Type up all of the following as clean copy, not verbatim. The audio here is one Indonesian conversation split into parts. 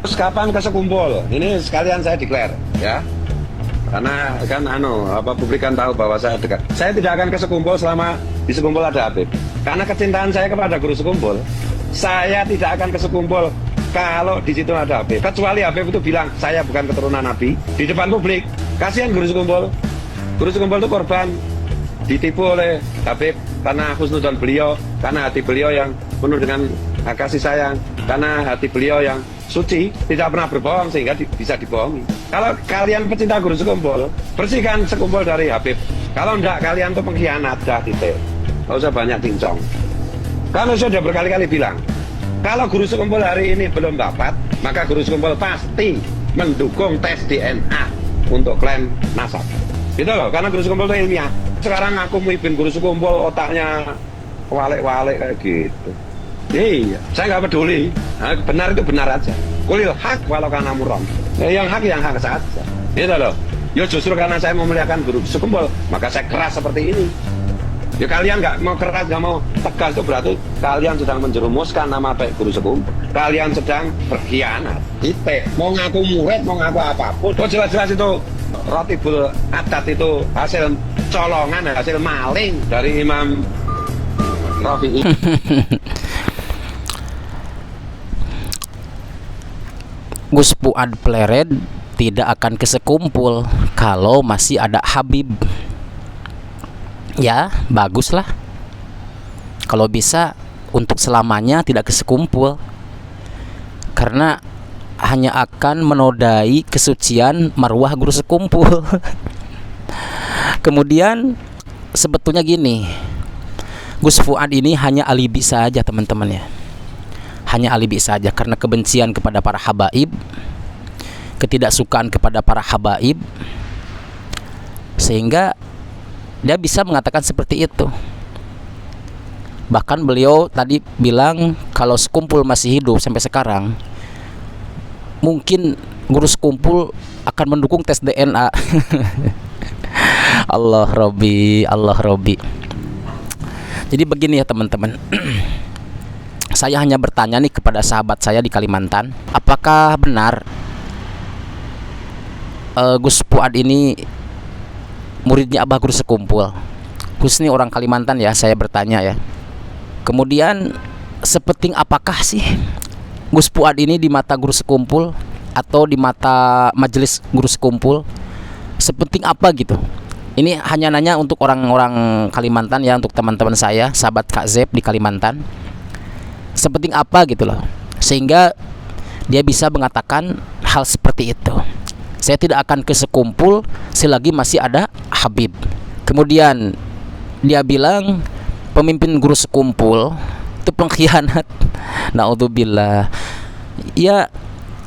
Terus kapan kesekumpul? Ini sekalian saya declare ya. Karena kan publik kan tahu bahwa saya dekat. Saya tidak akan kesekumpul selama di sekumpul ada Habib. Karena kecintaan saya kepada guru sekumpul, saya tidak akan kesekumpul kalau di situ ada Habib. Kecuali Habib itu bilang saya bukan keturunan Nabi di depan publik. Kasihan guru sekumpul. Guru sekumpul itu korban ditipu oleh Habib karena husnudzon beliau, karena hati beliau yang penuh dengan kasih sayang, karena hati beliau yang suci, tidak pernah berbohong sehingga bisa dibohongi. Kalau kalian pecinta guru sekumpul, bersihkan sekumpul dari Habib. Kalau enggak, kalian tuh pengkhianat, dah titik. Nggak usah banyak cincong. Kalau sudah berkali-kali bilang, kalau guru sekumpul hari ini belum dapat, maka guru sekumpul pasti mendukung tes DNA untuk klaim nasab. Gitu loh, karena guru sekumpul itu ilmiah. Sekarang aku mimpin guru sekumpul, otaknya walik-walik kayak gitu. Iya, saya nggak peduli. Nah, benar itu benar aja. Kulil hak walau kana muram. Yang hak saja. Gitu loh. Ya justru karena saya memuliakan guru sekumpul, maka saya keras seperti ini. Ya kalian nggak mau keras, nggak mau tegas, itu berarti kalian sedang menjerumuskan nama baik guru sekumpul. Kalian sedang berkhianat. Titik. Mau ngaku murid, mau ngaku apapun. Oh jelas-jelas itu Ratibul Adat itu hasil colongan, hasil maling dari Imam Rafi'i. Gus Fuad Pleret tidak akan kesekumpul kalau masih ada Habib. Ya, baguslah. Kalau bisa untuk selamanya tidak kesekumpul. Karena hanya akan menodai kesucian marwah guru sekumpul. Kemudian sebetulnya gini, Gus Fuad ini hanya alibi saja teman-teman ya. Hanya alibi saja karena kebencian kepada para habaib, ketidaksukaan kepada para habaib, sehingga dia bisa mengatakan seperti itu. Bahkan beliau tadi bilang kalau sekumpul masih hidup sampai sekarang, mungkin guru sekumpul akan mendukung tes DNA. Allah Robbi, Allah Robbi. Jadi begini ya teman-teman. Saya hanya bertanya nih kepada sahabat saya di Kalimantan, apakah benar Gus Fuad ini muridnya Abah Guru Sekumpul? Gus ini orang Kalimantan ya, saya bertanya ya. Kemudian sepenting apakah sih Gus Fuad ini di mata Guru Sekumpul atau di mata majelis Guru Sekumpul? Sepenting apa gitu? Ini hanya nanya untuk orang-orang Kalimantan ya, untuk teman-teman saya, sahabat Kak Zeb di Kalimantan. Sepenting apa gitu loh, sehingga dia bisa mengatakan hal seperti itu. Saya tidak akan kesekumpul selagi masih ada Habib. Kemudian dia bilang pemimpin guru sekumpul itu pengkhianat. Naudzubillah. Ya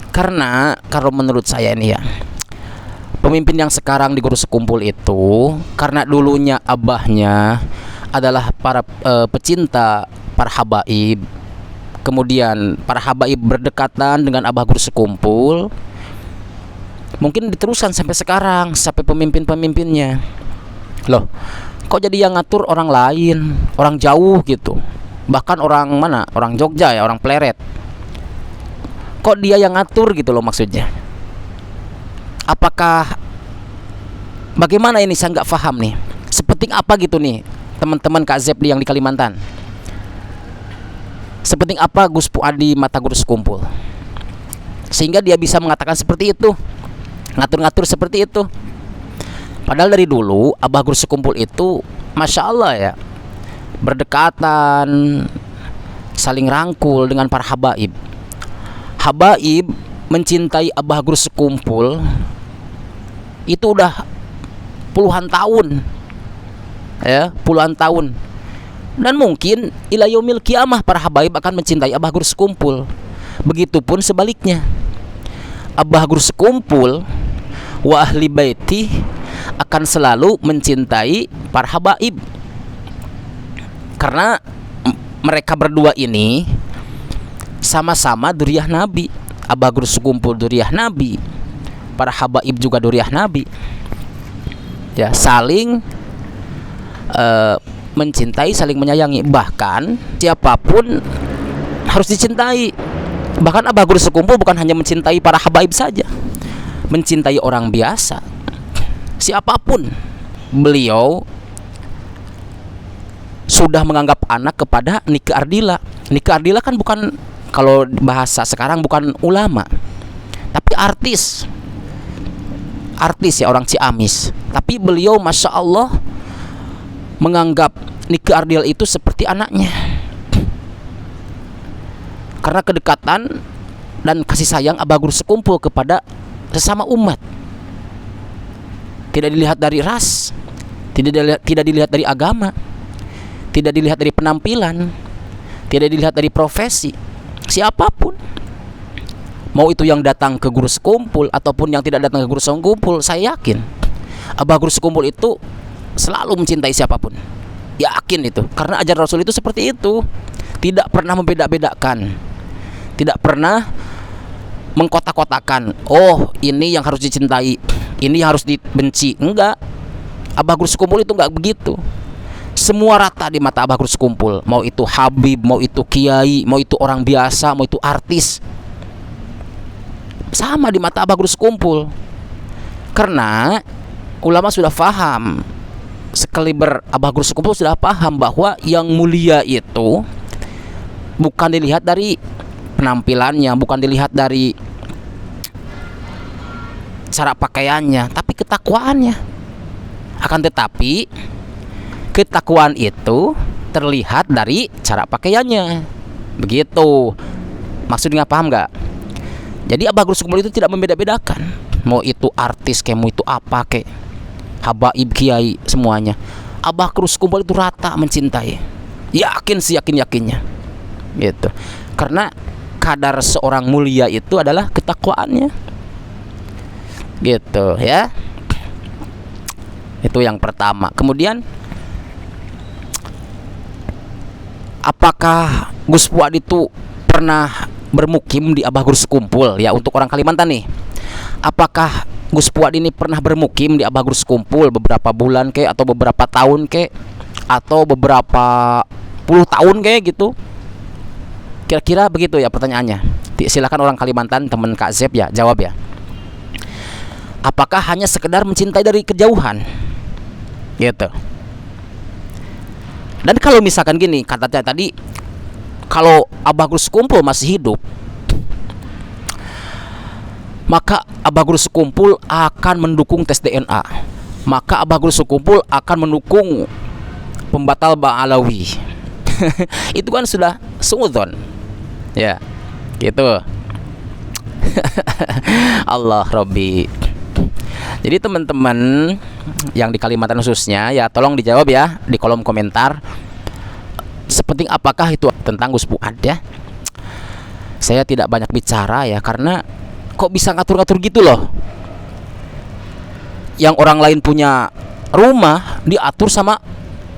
karena kalau menurut saya ini ya, pemimpin yang sekarang di guru sekumpul itu karena dulunya abahnya adalah para pecinta para habaib. Kemudian para habaib berdekatan dengan Abah Guru Sekumpul, mungkin diteruskan sampai sekarang, sampai pemimpin-pemimpinnya. Loh, kok jadi yang ngatur orang lain, orang jauh gitu? Bahkan orang mana? Orang Jogja ya, orang Pleret. Kok dia yang ngatur gitu loh maksudnya? Apakah bagaimana ini, saya nggak paham nih. Sepenting apa gitu nih teman-teman Kak Zeb yang di Kalimantan? Sepenting apa Gus Fuad di mata Guru Sekumpul sehingga dia bisa mengatakan seperti itu, ngatur-ngatur seperti itu? Padahal dari dulu Abah Guru Sekumpul itu Masya Allah ya, berdekatan, saling rangkul dengan para habaib. Habaib mencintai Abah Guru Sekumpul itu udah puluhan tahun ya, puluhan tahun. Dan mungkin ila yaumil kiamah para habaib akan mencintai Abah Guru Sekumpul. Begitupun sebaliknya, Abah Guru Sekumpul wa ahli baiti akan selalu mencintai para habaib. Karena mereka berdua ini sama-sama duriyah Nabi. Abah Guru Sekumpul duriyah Nabi, para habaib juga duriyah Nabi. Ya, saling mencintai, saling menyayangi. Bahkan siapapun harus dicintai. Bahkan Abah Guru Sekumpul bukan hanya mencintai para habaib saja, mencintai orang biasa, siapapun. Beliau sudah menganggap anak kepada Nike Ardila. Nike Ardila kan bukan, kalau bahasa sekarang, bukan ulama, tapi artis ya, orang Ciamis. Tapi beliau Masya Allah menganggap Nike Ardila itu seperti anaknya, karena kedekatan dan kasih sayang Abah Guru Sekumpul kepada sesama umat. Tidak dilihat dari ras, tidak dilihat dari agama, tidak dilihat dari penampilan, tidak dilihat dari profesi. Siapapun, mau itu yang datang ke Guru Sekumpul ataupun yang tidak datang ke Guru Sekumpul, saya yakin Abah Guru Sekumpul itu selalu mencintai siapapun. Yakin itu, karena ajaran Rasul itu seperti itu. Tidak pernah membeda-bedakan, tidak pernah mengkotak-kotakan. Oh, ini yang harus dicintai, ini yang harus dibenci. Enggak. Abah Guru Sekumpul itu enggak begitu. Semua rata di mata Abah Guru Sekumpul. Mau itu habib, mau itu kiai, mau itu orang biasa, mau itu artis, sama di mata Abah Guru Sekumpul. Karena ulama sudah paham, sekaliber Abah Guru Sekumpul sudah paham bahwa yang mulia itu bukan dilihat dari penampilannya, bukan dilihat dari cara pakaiannya, tapi ketakwaannya. Akan tetapi ketakwaan itu terlihat dari cara pakaiannya. Begitu. Maksudnya paham nggak? Jadi Abah Guru Sekumpul itu tidak membeda-bedakan. Mau itu artis kayak, mau itu apa kayak, habaib, kiai, semuanya. Abah Guru Sekumpul itu rata mencintai. Yakin sih, yakin-yakinnya. Gitu. Karena kadar seorang mulia itu adalah ketakwaannya. Gitu ya. Itu yang pertama. Kemudian, apakah Gus Fuad itu pernah bermukim di Abah Guru Sekumpul? Ya, untuk orang Kalimantan nih, apakah Gus Fuad ini pernah bermukim di Abah Guru Sekumpul beberapa bulan kek, atau beberapa tahun kek, atau beberapa puluh tahun kek gitu? Kira-kira begitu ya pertanyaannya. Silakan orang Kalimantan, teman Kak Zep ya, jawab ya. Apakah hanya sekedar mencintai dari kejauhan? Gitu. Dan kalau misalkan gini, katanya tadi, kalau Abah Guru Sekumpul masih hidup, maka Abah Guru Sekumpul akan mendukung tes DNA. Maka Abah Guru Sekumpul akan mendukung pembatal Ba'alawi. Itu kan sudah suudzon. Ya, gitu. Allah Robbi. Jadi teman-teman yang di Kalimantan khususnya, ya tolong dijawab ya di kolom komentar. Sepenting apakah itu tentang Gus Fuad ya. Saya tidak banyak bicara ya, karena kok bisa ngatur-ngatur gitu loh. Yang orang lain punya rumah diatur sama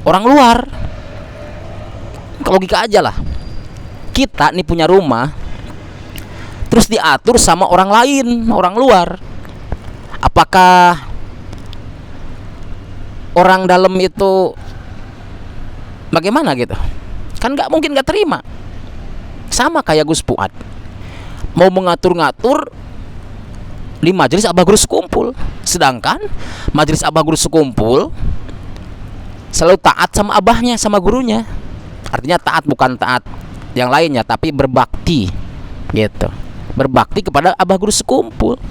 orang luar. Logika aja lah. Kita nih punya rumah, terus diatur sama orang lain, orang luar. Apakah orang dalam itu bagaimana gitu? Kan nggak mungkin nggak terima. Sama kayak Gus Fuad mau mengatur-ngatur di majelis Abah Guru Sekumpul, sedangkan majelis Abah Guru Sekumpul selalu taat sama abahnya, sama gurunya. Artinya taat bukan taat yang lainnya, tapi berbakti gitu, berbakti kepada Abah Guru Sekumpul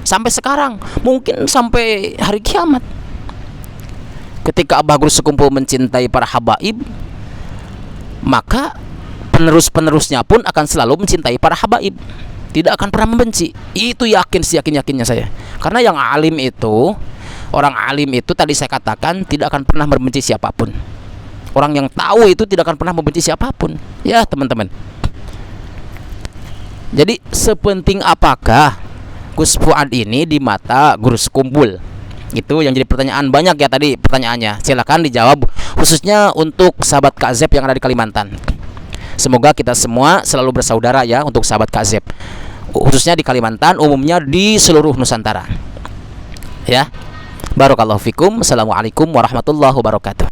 sampai sekarang, mungkin sampai hari kiamat. Ketika Abah Guru Sekumpul mencintai para habaib, maka penerus-penerusnya pun akan selalu mencintai para habaib, tidak akan pernah membenci. Itu yakin, yakin-yakinnya saya. Karena yang alim itu, orang alim itu tadi saya katakan tidak akan pernah membenci siapapun. Orang yang tahu itu tidak akan pernah membenci siapapun. Ya teman-teman. Jadi sepenting apakah Gus Fuad ini di mata Guru Sekumpul? Itu yang jadi pertanyaan banyak ya tadi pertanyaannya. Silakan dijawab, khususnya untuk sahabat Kak Zep yang ada di Kalimantan. Semoga kita semua selalu bersaudara ya untuk sahabat Kak Zep, khususnya di Kalimantan, umumnya di seluruh Nusantara. Ya. Barakallahu fikum. Assalamualaikum warahmatullahi wabarakatuh.